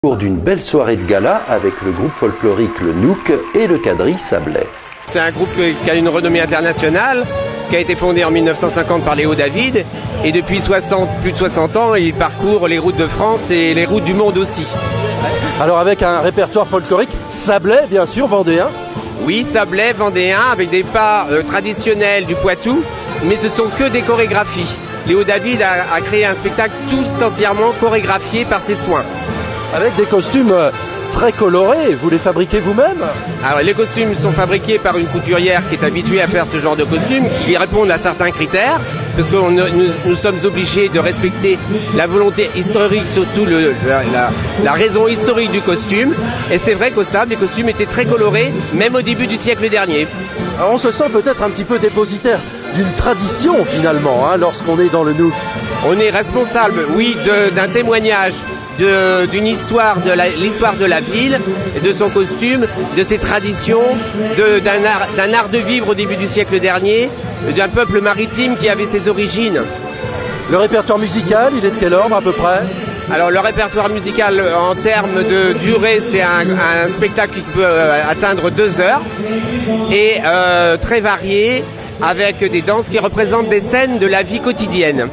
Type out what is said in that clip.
Pour d'une belle soirée de gala avec le groupe folklorique Le Nouk et le quadrille Sablé. C'est un groupe qui a une renommée internationale, qui a été fondé en 1950 par Léo David, et depuis plus de 60 ans, il parcourt les routes de France et les routes du monde aussi. Alors avec un répertoire folklorique, Sablé bien sûr, vendéen. Oui, Sablé, vendéen, avec des pas traditionnels du Poitou, mais ce sont que des chorégraphies. Léo David a créé un spectacle tout entièrement chorégraphié par ses soins. Avec des costumes très colorés, vous les fabriquez vous-même? Alors les costumes sont fabriqués par une couturière qui est habituée à faire ce genre de costumes, qui répondent à certains critères, parce que nous sommes obligés de respecter la volonté historique, surtout la raison historique du costume. Et c'est vrai qu'au Sable, les costumes étaient très colorés, même au début du siècle dernier. Alors on se sent peut-être un petit peu dépositaire d'une tradition finalement, lorsqu'on est dans le Nouk. On est responsable, oui, d'un témoignage, d'une histoire, l'histoire de la ville, de son costume, de ses traditions, d'un art de vivre au début du siècle dernier, d'un peuple maritime qui avait ses origines. Le répertoire musical, il est de quel ordre à peu près? Alors le répertoire musical en termes de durée, c'est un spectacle qui peut atteindre 2 heures et très varié, avec des danses qui représentent des scènes de la vie quotidienne.